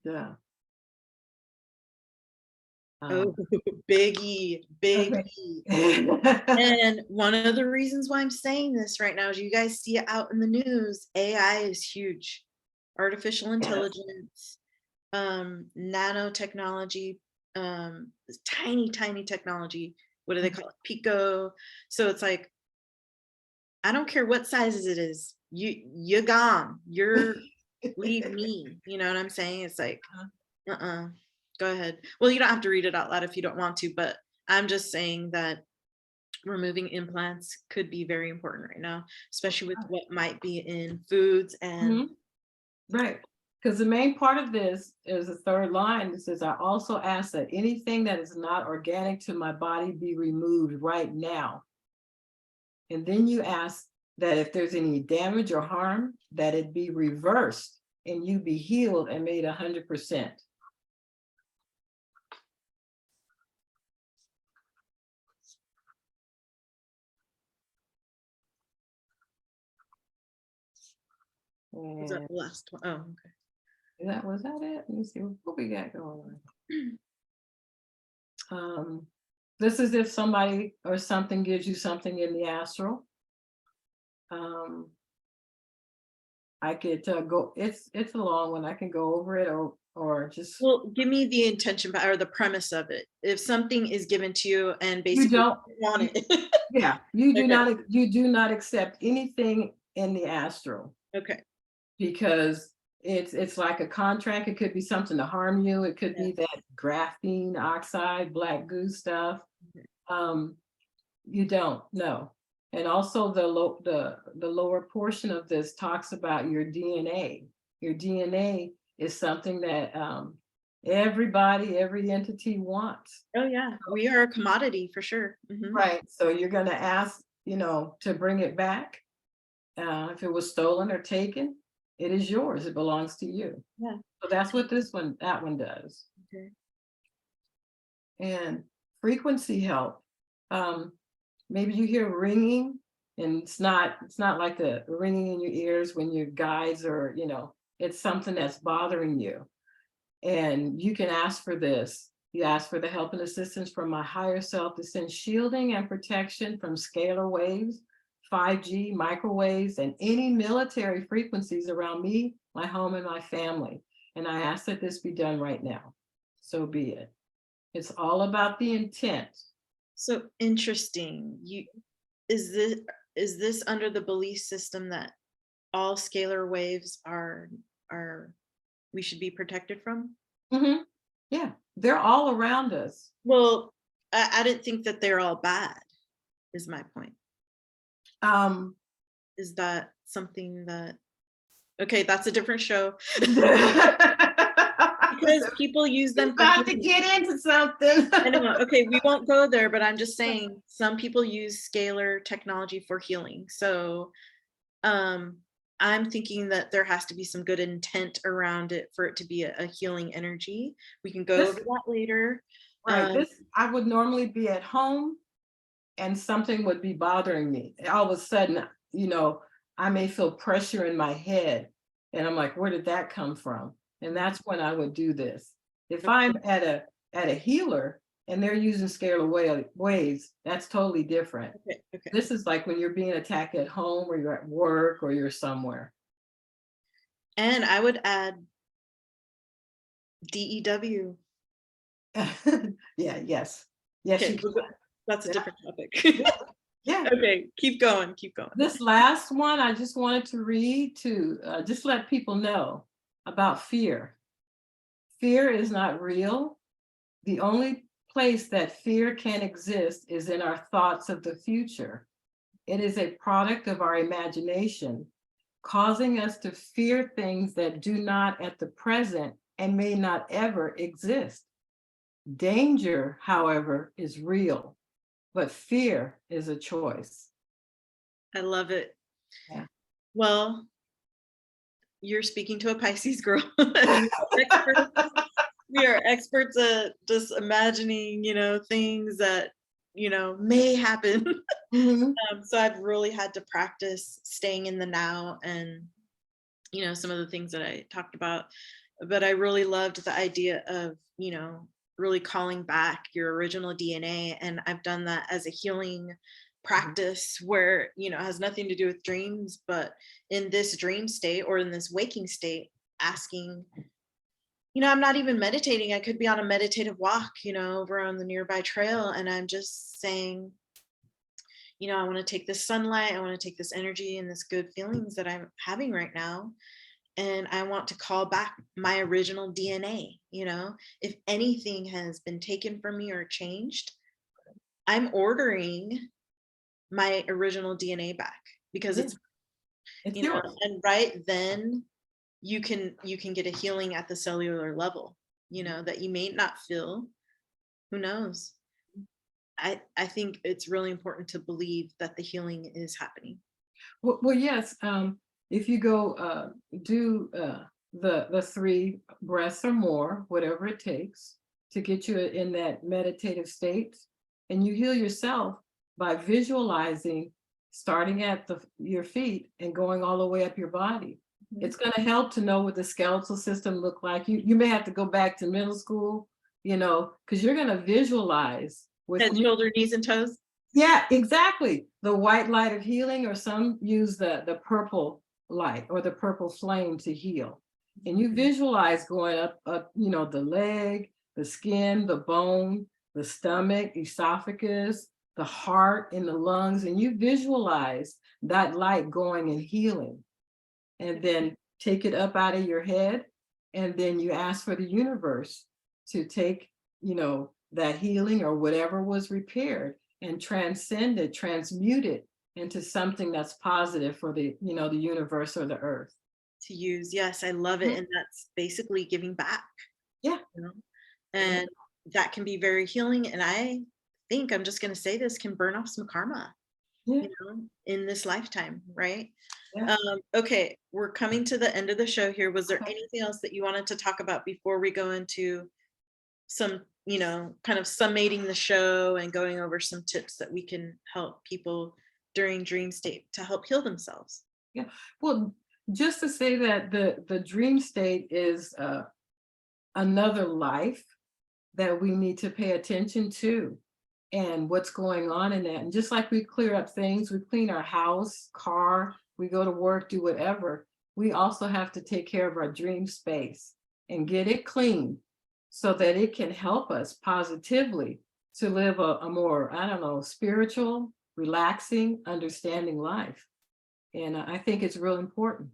Yeah. Oh, biggie, biggie. And one of the reasons why I'm saying this right now is you guys see it out in the news. AI is huge. Artificial intelligence, nanotechnology, tiny, tiny technology. What do they call it? Pico. So it's like, I don't care what sizes it is. You're gone. You're leave me. You know what I'm saying? It's like, go ahead. Well, you don't have to read it out loud if you don't want to, but I'm just saying that removing implants could be very important right now, especially with what might be in foods and right. Because the main part of this is the third line. It says, I also ask that anything that is not organic to my body be removed right now. And then you ask that if there's any damage or harm, that it be reversed and you be healed and made 100%. was that the last one? Oh, okay. Was that it? Let me see what we got going on. This is if somebody or something gives you something in the astral. I could go. It's a long one. I can go over it or just. Well, give me the intention or the premise of it. If something is given to you and basically You don't want it. Yeah, you do Okay. you do not accept anything in the astral. Okay. Because it's like a contract. It could be something to harm you. It could be that graphene oxide, black goo stuff. You don't know. And also the lower portion of this talks about your DNA. Your DNA is something that everybody, every entity wants. Oh yeah, we are a commodity for sure. Right. So you're going to ask, to bring it back. If it was stolen or taken, it is yours. It belongs to you. Yeah. So that's what that one does. Okay. And frequency help. Um, Maybe you hear ringing, and it's not like the ringing in your ears when your guides are, it's something that's bothering you. And you can ask for this. You ask for the help and assistance from my higher self to send shielding and protection from scalar waves, 5G, microwaves, and any military frequencies around me, my home, and my family. And I ask that this be done right now. So be it. It's all about the intent. So interesting. Is this is this under the belief system that all scalar waves are we should be protected from? Mhm. Yeah, they're all around us. Well, I didn't think that they're all bad, is my point. Um, Is that something that okay, that's a different show. Because people use them for about to healing. get into something. I know. Okay, we won't go there, but I'm just saying some people use scalar technology for healing. So um I'm thinking that there has to be some good intent around it for it to be a healing energy. We can go This over that later. right. This I would normally be at home and something would be bothering me. All of a sudden, I may feel pressure in my head. And I'm like, where did that come from? And that's when I would do this. If I'm at a healer and they're using scalar waves, that's totally different. Okay, okay. This is like when you're being attacked at home or you're at work or you're somewhere. And I would add DEW. Yeah, yes. Yes, Okay, you can. that's a Yeah, different topic. yeah. Okay, keep going, keep going. This last one, I just wanted to read to just let people know about fear. Fear is not real. The only place that fear can exist is in our thoughts of the future. It is a product of our imagination, causing us to fear things that do not at the present and may not ever exist. Danger, however, is real, but fear is a choice. I love it. Yeah. Well, you're speaking to a Pisces girl. And we are experts at just imagining, things that, may happen. Mhm. So I've really had to practice staying in the now and, some of the things that I talked about. But I really loved the idea of, really calling back your original DNA. And I've done that as a healing practice where, it has nothing to do with dreams, but in this dream state or in this waking state, asking, I'm not even meditating. I could be on a meditative walk, over on the nearby trail. And I'm just saying, I want to take this sunlight. I want to take this energy and this good feelings that I'm having right now. And I want to call back my original DNA. If anything has been taken from me or changed, I'm ordering my original DNA back because Yeah, it's yours. and right then you can get a healing at the cellular level, that you may not feel. Who knows? I think it's really important to believe that the healing is happening. Well, yes. If you go do the three breaths or more, whatever it takes to get you in that meditative state, and you heal yourself by visualizing, starting at your feet and going all the way up your body. Mhm. It's going to help to know what the skeletal system look like. You may have to go back to middle school, because you're going to visualize with Head, me. shoulder, knees, and toes. Yeah, exactly. The white light of healing, or some use the purple light or the purple flame to heal. And you visualize going up, the leg, the skin, the bone, the stomach, esophagus, the heart, and the lungs, and you visualize that light going and healing. And then take it up out of your head, and then you ask for the universe to take, that healing or whatever was repaired and transcend it, transmute it into something that's positive for the universe or the earth. To use. Yes, I love it. Mhm. And that's basically giving back. Yeah. you know? Yeah. And that can be very healing. And I think I'm just going to say this can burn off some karma, Yeah. in this lifetime, right? Yeah. Okay, we're coming to the end of the show here. Was there Okay. anything else that you wanted to talk about before we go into some, kind of summating the show and going over some tips that we can help people during dream state to help heal themselves? Yeah. Well, just to say that the dream state is another life that we need to pay attention to and what's going on in that. And just like we clear up things, we clean our house, car, we go to work, do whatever, we also have to take care of our dream space and get it clean so that it can help us positively to live a more, I don't know, spiritual, relaxing, understanding life. And I think it's real important.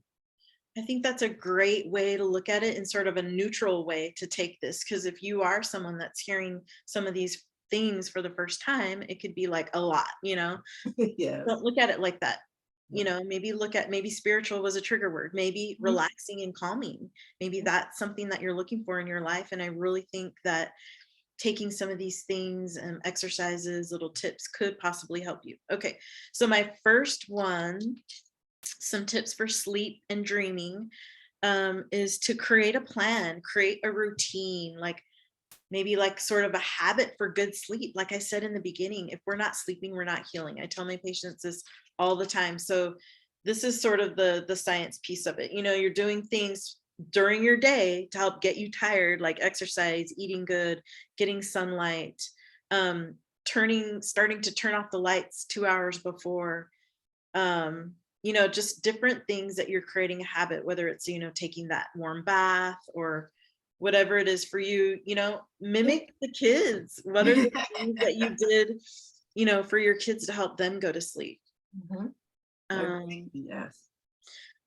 I think that's a great way to look at it, in sort of a neutral way to take this. Because if you are someone that's hearing some of these things for the first time, it could be like a lot. Yes. Don't look at it like that. Maybe look at, maybe spiritual was a trigger word, maybe Mhm. relaxing and calming. Maybe that's something that you're looking for in your life. And I really think that taking some of these things and exercises, little tips could possibly help you. Okay. So my first one, some tips for sleep and dreaming, is to create a plan, create a routine, like maybe like sort of a habit for good sleep. Like I said in the beginning, if we're not sleeping, we're not healing. I tell my patients this all the time. So this is sort of the science piece of it. You're doing things during your day to help get you tired, like exercise, eating good, getting sunlight, um, starting to turn off the lights 2 hours before, just different things that you're creating a habit, whether it's, taking that warm bath or whatever it is for you, mimic the kids. What are the things that you did, for your kids to help them go to sleep? Mhm. Um, Yes.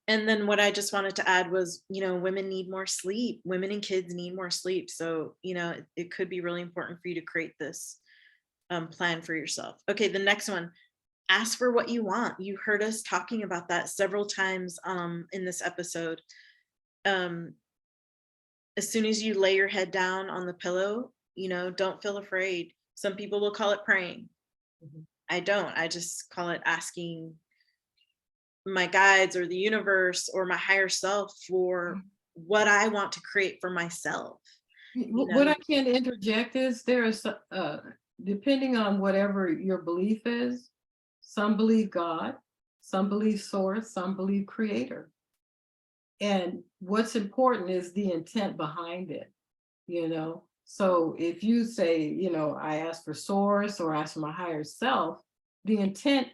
and then what I just wanted to add was, women need more sleep. Women and kids need more sleep. So, it could be really important for you to create this plan for yourself. Okay, the next one, ask for what you want. You heard us talking about that several times in this episode. Um, as soon as you lay your head down on the pillow, don't feel afraid. Some people will call it praying. Mhm. I don't. I just call it asking my guides or the universe or my higher self for what I want to create for myself. You What know, I can interject is there is, depending on whatever your belief is, some believe God, some believe source, some believe creator. And what's important is the intent behind it. So if you say, I ask for source or ask for my higher self, the intent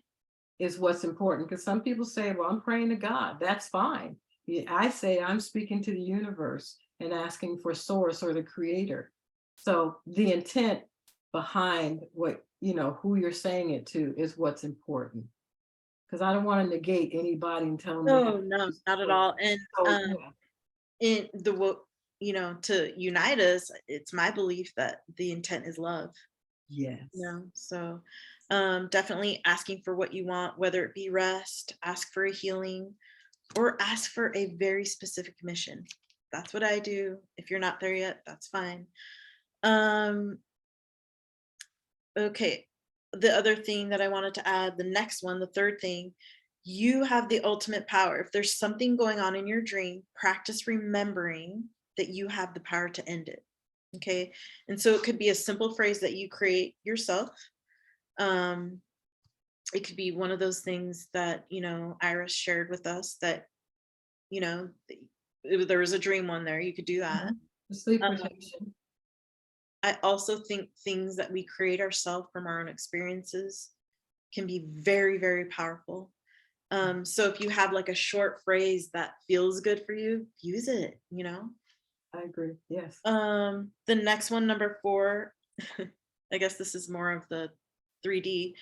is what's important. Because some people say, well, I'm praying to God. That's fine. Yeah, I say I'm speaking to the universe and asking for source or the creator. So the intent behind who you're saying it to is what's important. Because I don't want to negate anybody and tell them they have no, to no, use not at source. all. And So yeah, in the to unite us, it's my belief that the intent is love. yes, So definitely asking for what you want, whether it be rest, ask for a healing, or ask for a very specific mission. That's what I do. If you're not there yet, that's fine. um okay, the other thing that I wanted to add, the next one, the third thing, you have the ultimate power. If there's something going on in your dream, practice remembering that you have the power to end it. Okay. And so it could be a simple phrase that you create yourself. um it could be one of those things that, Iris shared with us, that, you know th- there was a dream one there, you could do that. mhm. The sleep um, protection. I also think things that we create ourselves from our own experiences can be very, very powerful. So if you have like a short phrase that feels good for you, use it. I agree. Yes. The next one, number 4, I guess this is more of the 3D.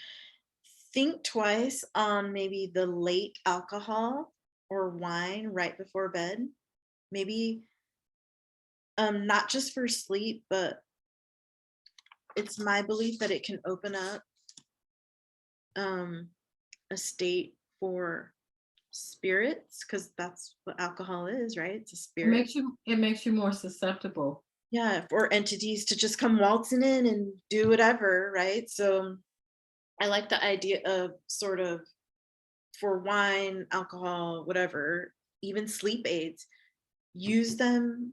Think twice on maybe the late alcohol or wine right before bed. Maybe not just for sleep, but it's my belief that it can open up um a state for spirits, because that's what alcohol is, right? It's a spirit. It makes you more susceptible yeah, for entities to just come waltzing in and do whatever, right? So I like the idea of sort of for wine, alcohol, whatever, even sleep aids, use them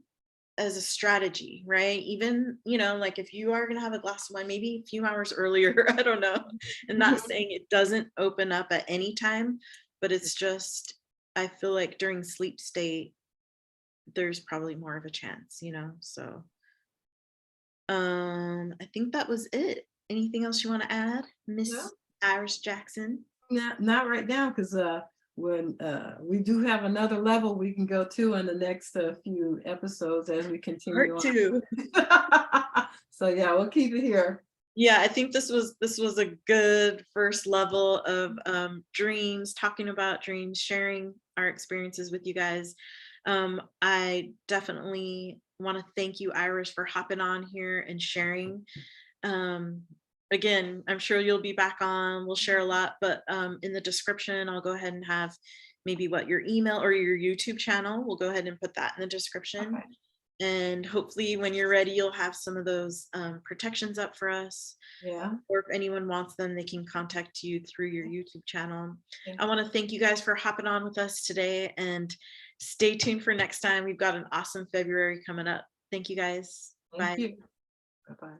as a strategy, right? Even, like if you are going to have a glass of wine, maybe a few hours earlier, I don't know. And not Mhm. saying it doesn't open up at any time, but it's just, I feel like during sleep state, there's probably more of a chance. So, I think that was it. Anything else you want to add, Yeah. Miss Iris Jackson? Not right now, because when we do have another level we can go to in the next few episodes as we continue Part on. two. So yeah, we'll keep it here. Yeah, I think this was a good first level of dreams, talking about dreams, sharing our experiences with you guys. I definitely want to thank you, Iris, for hopping on here and sharing. Um, Again, I'm sure you'll be back on. We'll share a lot, but in the description, I'll go ahead and have maybe what your email or your YouTube channel. We'll go ahead and put that in the description. Okay. And hopefully, when you're ready, you'll have some of those protections up for us. Yeah. Or if anyone wants them, they can contact you through your YouTube channel. Thank I want to thank you guys for hopping on with us today, and stay tuned for next time. We've got an awesome February coming up. Thank you guys. thank Bye. you. Bye bye.